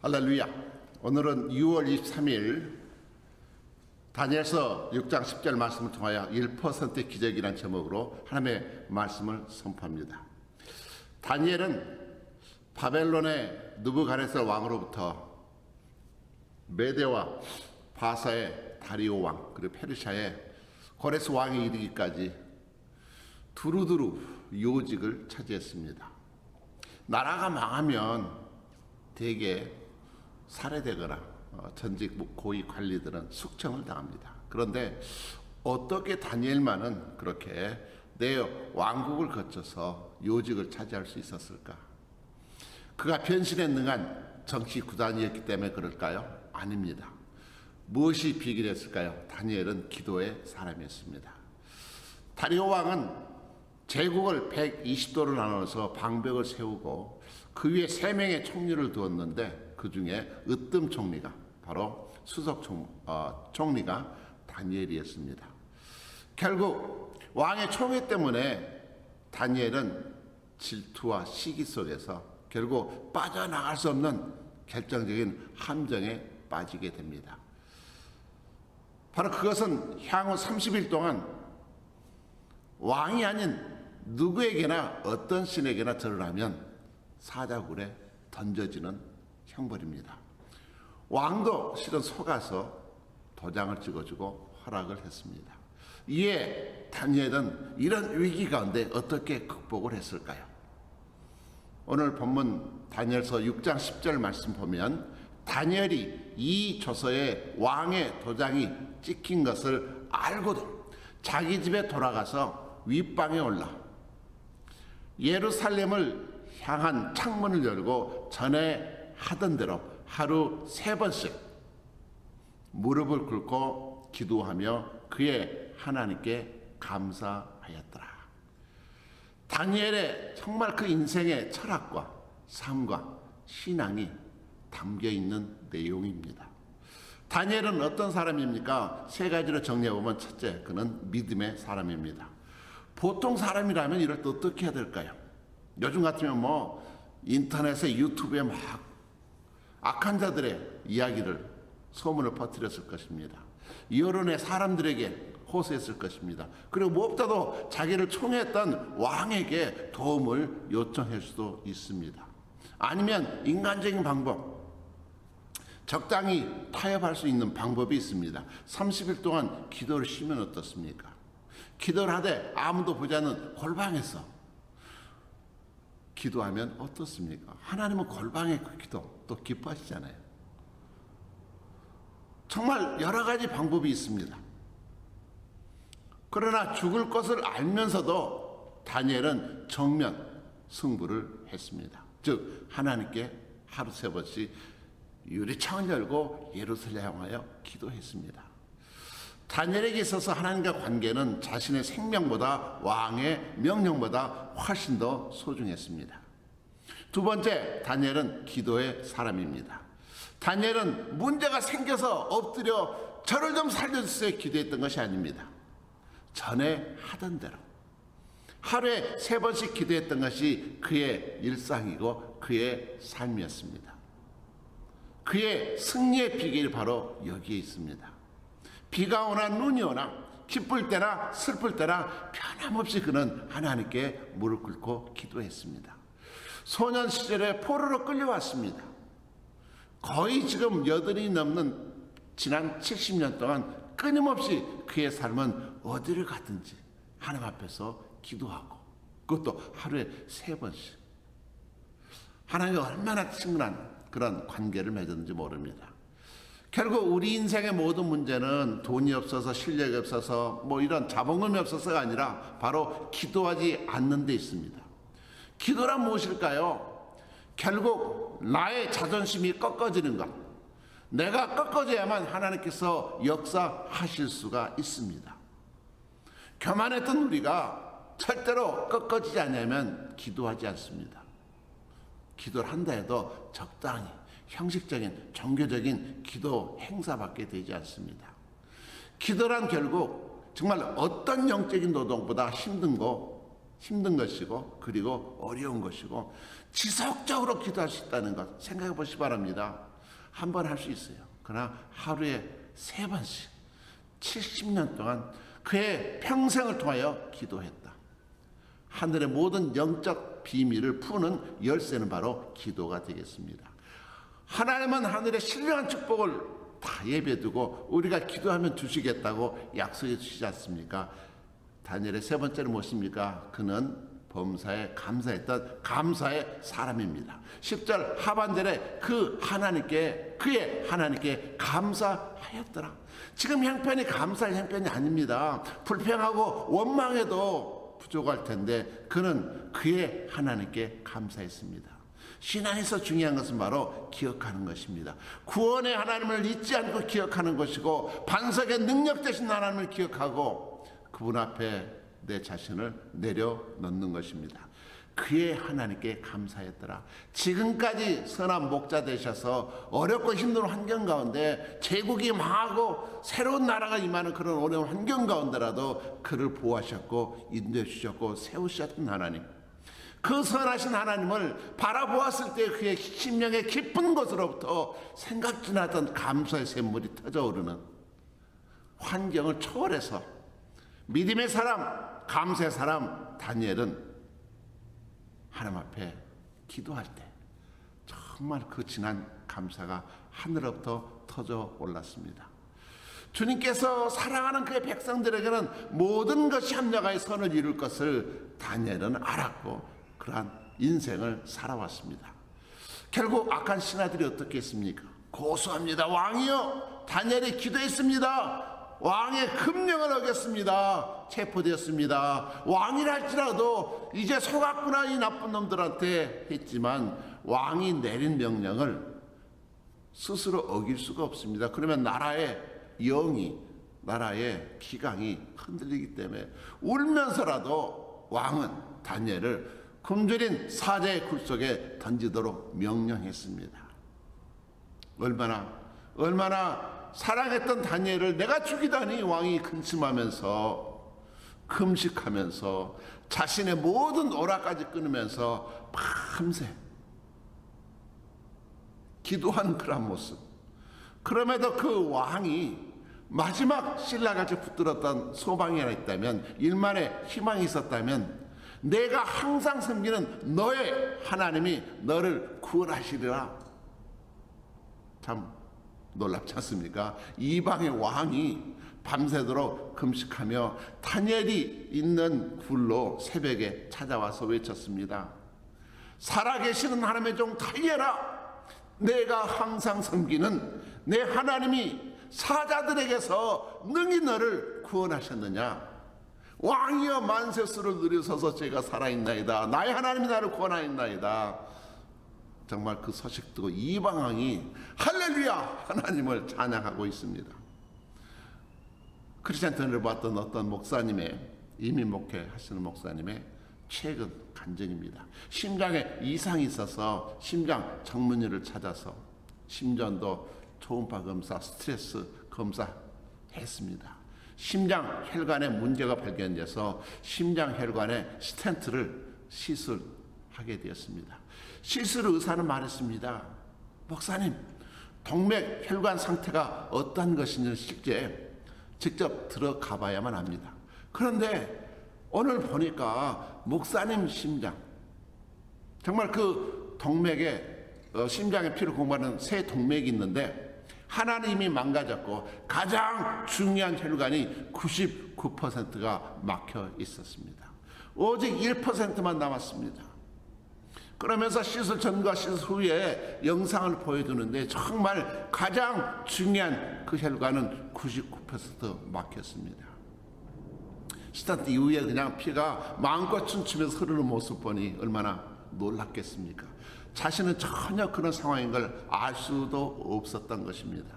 할렐루야. 오늘은 6월 23일 다니엘서 6장 10절 말씀을 통하여 1%의 기적이라는 제목으로 하나님의 말씀을 선포합니다. 다니엘은 바벨론의 느부갓네살 왕으로부터 메대와 바사의 다리오 왕, 그리고 페르시아의 고레스 왕에 이르기까지 두루두루 요직을 차지했습니다. 나라가 망하면 대개 살해되거나 전직 고위 관리들은 숙청을 당합니다. 그런데 어떻게 다니엘만은 그렇게 내 왕국을 거쳐서 요직을 차지할 수 있었을까? 그가 변신에 능한 정치 구단이었기 때문에 그럴까요? 아닙니다. 무엇이 비결이었을까요? 다니엘은 기도의 사람이었습니다. 다리오 왕은 제국을 120도로 나눠서 방벽을 세우고 그 위에 3명의 총리를 두었는데 그 중에 으뜸 총리가 바로 수석 총리가 다니엘이었습니다. 결국 왕의 총애 때문에 다니엘은 질투와 시기 속에서 결국 빠져나갈 수 없는 결정적인 함정에 빠지게 됩니다. 바로 그것은 향후 30일 동안 왕이 아닌 누구에게나 어떤 신에게나 절을 하면 사자굴에 던져지는 형벌입니다. 왕도 실은 속아서 도장을 찍어주고 허락을 했습니다. 이에 다니엘은 이런 위기 가운데 어떻게 극복을 했을까요? 오늘 본문 다니엘서 6장 10절 말씀 보면 다니엘이 이 조서에 왕의 도장이 찍힌 것을 알고도 자기 집에 돌아가서 윗방에 올라 예루살렘을 향한 창문을 열고 전에 하던 대로 하루 3번씩 무릎을 꿇고 기도하며 그의 하나님께 감사하였더라. 다니엘의 정말 그 인생의 철학과 삶과 신앙이 담겨있는 내용입니다. 다니엘은 어떤 사람입니까? 3가지로 정리해보면 첫째, 그는 믿음의 사람입니다. 보통 사람이라면 이럴 때 어떻게 해야 될까요? 요즘 같으면 인터넷에 유튜브에 막 악한 자들의 이야기를 소문을 퍼뜨렸을 것입니다. 여론의 사람들에게 호소했을 것입니다. 그리고 무엇보다도 자기를 총애했던 왕에게 도움을 요청할 수도 있습니다. 아니면 인간적인 방법, 적당히 타협할 수 있는 방법이 있습니다. 30일 동안 기도를 쉬면 어떻습니까? 기도를 하되 아무도 보지 않는 골방에서 기도하면 어떻습니까? 하나님은 골방의 그 기도 또 기뻐하시잖아요. 정말 여러 가지 방법이 있습니다. 그러나 죽을 것을 알면서도 다니엘은 정면 승부를 했습니다. 즉 하나님께 하루 3번씩 유리창을 열고 예루살렘 향하여 기도했습니다. 다니엘에게 있어서 하나님과 관계는 자신의 생명보다 왕의 명령보다 훨씬 더 소중했습니다. 두 번째, 다니엘은 기도의 사람입니다. 다니엘은 문제가 생겨서 엎드려 저를 좀 살려주세요 기도했던 것이 아닙니다. 전에 하던 대로 하루에 3번씩 기도했던 것이 그의 일상이고 그의 삶이었습니다. 그의 승리의 비결이 바로 여기에 있습니다. 비가 오나 눈이 오나 기쁠 때나 슬플 때나 변함없이 그는 하나님께 무릎 꿇고 기도했습니다. 소년 시절에 포로로 끌려왔습니다. 거의 지금 8이 넘는 지난 70년 동안 끊임없이 그의 삶은 어디를 가든지 하나님 앞에서 기도하고 그것도 하루에 3번씩 하나님과 얼마나 친근한 그런 관계를 맺었는지 모릅니다. 결국 우리 인생의 모든 문제는 돈이 없어서 실력이 없어서 이런 자본금이 없어서가 아니라 바로 기도하지 않는 데 있습니다. 기도란 무엇일까요? 결국 나의 자존심이 꺾어지는 것, 내가 꺾어져야만 하나님께서 역사하실 수가 있습니다. 교만했던 우리가 절대로 꺾어지지 않으면 기도하지 않습니다. 기도를 한다 해도 적당히 형식적인 종교적인 기도 행사밖에 되지 않습니다. 기도란 결국 정말 어떤 영적인 노동보다 힘든 것이고 그리고 어려운 것이고 지속적으로 기도할 수 있다는 것 생각해 보시기 바랍니다. 한 번 할 수 있어요. 그러나 하루에 3번씩 70년 동안 그의 평생을 통하여 기도했다. 하늘의 모든 영적 비밀을 푸는 열쇠는 바로 기도가 되겠습니다. 하나님은 하늘의 신령한 축복을 다 예배두고 우리가 기도하면 주시겠다고 약속해 주시지 않습니까? 다니엘의 3번째는 무엇입니까? 그는 범사에 감사했던 감사의 사람입니다. 10절 하반절에 그의 하나님께 감사하였더라. 지금 형편이 감사할 형편이 아닙니다. 불평하고 원망해도 부족할 텐데 그는 그의 하나님께 감사했습니다. 신앙에서 중요한 것은 바로 기억하는 것입니다. 구원의 하나님을 잊지 않고 기억하는 것이고 반석의 능력 되신 하나님을 기억하고 그분 앞에 내 자신을 내려놓는 것입니다. 그의 하나님께 감사했더라. 지금까지 선한 목자 되셔서 어렵고 힘든 환경 가운데 제국이 망하고 새로운 나라가 임하는 그런 어려운 환경 가운데라도 그를 보호하셨고 인도해 주셨고 세우셨던 하나님, 그 선하신 하나님을 바라보았을 때 그의 심령의 깊은 곳으로부터 생각지 않았던 감사의 샘물이 터져오르는 환경을 초월해서 믿음의 사람, 감사의 사람 다니엘은 하나님 앞에 기도할 때 정말 그 진한 감사가 하늘로부터 터져 올랐습니다. 주님께서 사랑하는 그의 백성들에게는 모든 것이 합력하여 선을 이룰 것을 다니엘은 알았고 그러한 인생을 살아왔습니다. 결국 악한 신하들이 어떻게 했습니까? 고소합니다. 왕이여, 다니엘이 기도했습니다. 왕의 금령을 어겼습니다. 체포되었습니다. 왕이라 할지라도 이제 속았구나 이 나쁜 놈들한테 했지만 왕이 내린 명령을 스스로 어길 수가 없습니다. 그러면 나라의 영이, 나라의 기강이 흔들리기 때문에 울면서라도 왕은 다니엘을 굶주린 사자의 굴 속에 던지도록 명령했습니다. 얼마나 사랑했던 다니엘을 내가 죽이다니 왕이 근심하면서 금식하면서 자신의 모든 오락까지 끊으면서 밤새 기도하는 그런 모습. 그럼에도 그 왕이 마지막 신라같이 붙들었던 소망이 하나 있다면, 일만의 희망이 있었다면 내가 항상 섬기는 너의 하나님이 너를 구원하시리라. 참 놀랍지 않습니까? 이방의 왕이 밤새도록 금식하며 다니엘이 있는 굴로 새벽에 찾아와서 외쳤습니다. 살아계시는 하나님의 종 다니엘아, 내가 항상 섬기는 내 하나님이 사자들에게서 능히 너를 구원하셨느냐? 왕이여 만세수를 누리소서. 제가 살아있나이다. 나의 하나님이 나를 구원하였나이다. 정말 그 소식 듣고 이방왕이 할렐루야 하나님을 찬양하고 있습니다. 크리스찬트를 봤던 어떤 목사님의, 이미 목회하시는 목사님의 최근 간증입니다. 심장에 이상이 있어서 심장 전문의를 찾아서 심전도 초음파 검사, 스트레스 검사 했습니다. 심장 혈관에 문제가 발견돼서 심장 혈관에 스텐트를 시술하게 되었습니다. 시술 의사는 말했습니다. 목사님, 동맥 혈관 상태가 어떤 것인지 직접 들어가 봐야만 합니다. 그런데 오늘 보니까 목사님 심장, 정말 그 동맥에 심장의 피를 공부하는 세 동맥이 있는데 하나님이 망가졌고 가장 중요한 혈관이 99%가 막혀 있었습니다. 오직 1%만 남았습니다. 그러면서 시술 전과 시술 후에 영상을 보여주는데 정말 가장 중요한 그 혈관은 99% 막혔습니다. 스타트 이후에 그냥 피가 마음껏 춤추면서 흐르는 모습 보니 얼마나 놀랐겠습니까? 자신은 전혀 그런 상황인 걸 알 수도 없었던 것입니다.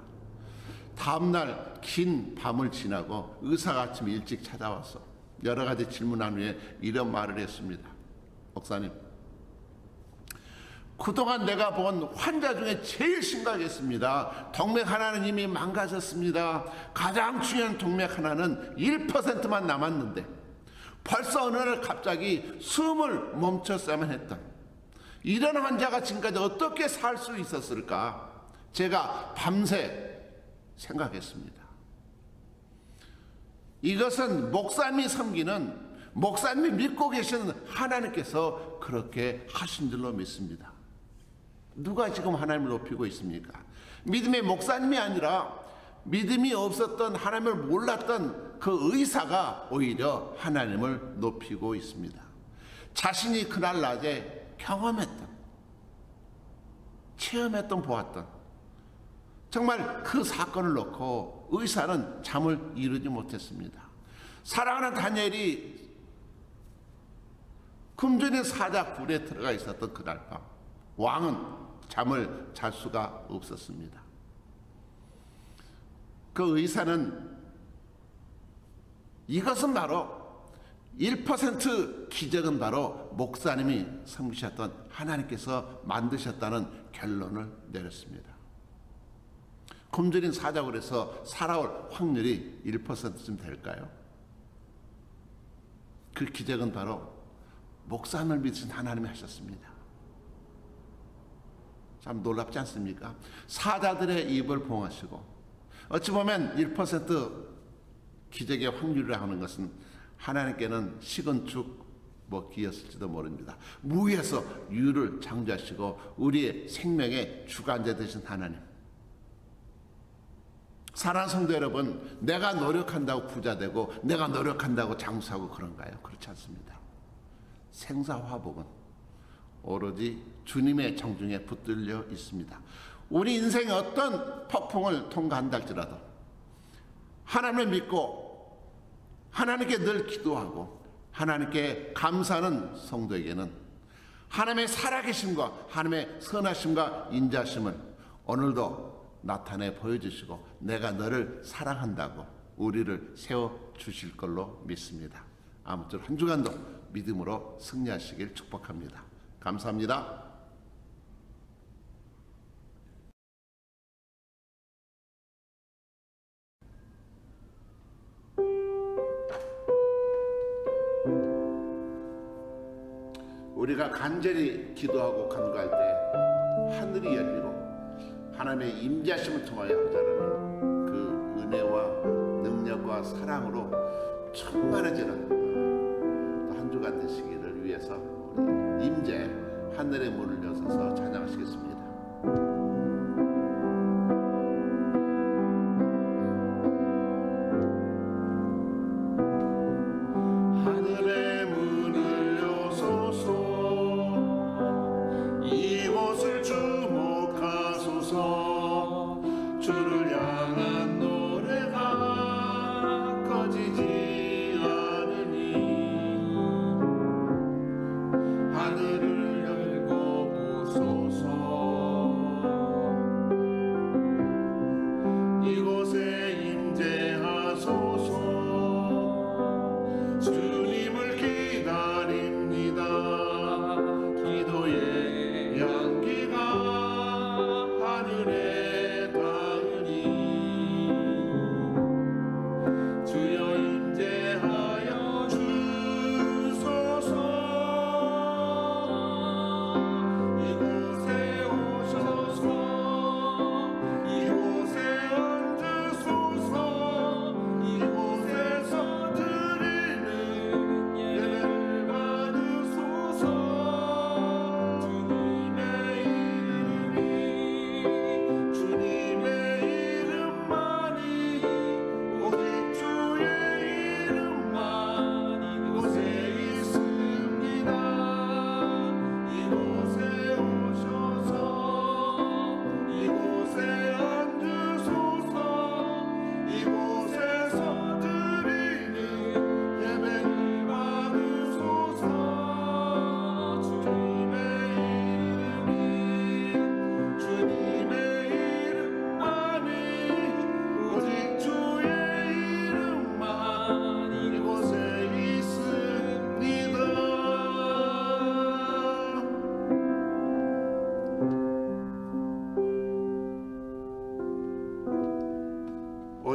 다음날 긴 밤을 지나고 의사가 아침 일찍 찾아와서 여러 가지 질문한 후에 이런 말을 했습니다. 목사님, 그동안 내가 본 환자 중에 제일 심각했습니다. 동맥 하나는 이미 망가졌습니다. 가장 중요한 동맥 하나는 1%만 남았는데 벌써 어느 날 갑자기 숨을 멈췄어야만 했던 이런 환자가 지금까지 어떻게 살 수 있었을까? 제가 밤새 생각했습니다. 이것은 목사님이 섬기는, 목사님이 믿고 계시는 하나님께서 그렇게 하신 줄로 믿습니다. 누가 지금 하나님을 높이고 있습니까? 믿음의 목사님이 아니라 믿음이 없었던, 하나님을 몰랐던 그 의사가 오히려 하나님을 높이고 있습니다. 자신이 그날 낮에 경험했던, 체험했던, 보았던 정말 그 사건을 놓고 의사는 잠을 이루지 못했습니다. 사랑하는 다니엘이 굶주린 사자 굴에 들어가 있었던 그날 밤, 왕은 잠을 잘 수가 없었습니다. 그 의사는 이것은 바로 1% 기적은 바로 목사님이 섬기셨던 하나님께서 만드셨다는 결론을 내렸습니다. 굶주린 사자굴에서 살아올 확률이 1%쯤 될까요? 그 기적은 바로 목사님을 믿으신 하나님이 하셨습니다. 참 놀랍지 않습니까? 사자들의 입을 봉하시고, 어찌 보면 1% 기적의 확률이라 하는 것은 하나님께는 식은 죽 먹기였을지도 모릅니다. 무에서 유를 창조하시고 우리의 생명의 주관자 되신 하나님. 사랑하는 성도 여러분, 내가 노력한다고 부자 되고 내가 노력한다고 장수하고 그런가요? 그렇지 않습니다. 생사화복은 오로지 주님의 정중에 붙들려 있습니다. 우리 인생의 어떤 폭풍을 통과한다 할지라도 하나님을 믿고 하나님께 늘 기도하고 하나님께 감사하는 성도에게는 하나님의 살아계심과 하나님의 선하심과 인자심을 오늘도 나타내 보여주시고 내가 너를 사랑한다고 우리를 세워주실 걸로 믿습니다. 아무쪼록 한 주간도 믿음으로 승리하시길 축복합니다. 감사합니다. 우리가 간절히 기도하고 간구할 때 하늘이 열리고 하나님의 임재하심을 통하여 자라는 그 은혜와 능력과 사랑으로 충만해지는 또 한 주간 되시기를 위해서 우리 임재 하늘의 문을 여서서 찬양하시겠습니다.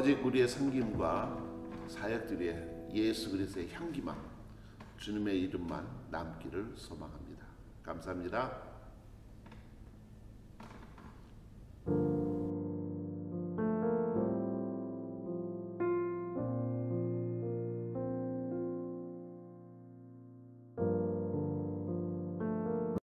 오직 우리의 섬김과 사역들의 예수 그리스도의 향기만, 주님의 이름만 남기를 소망합니다. 감사합니다.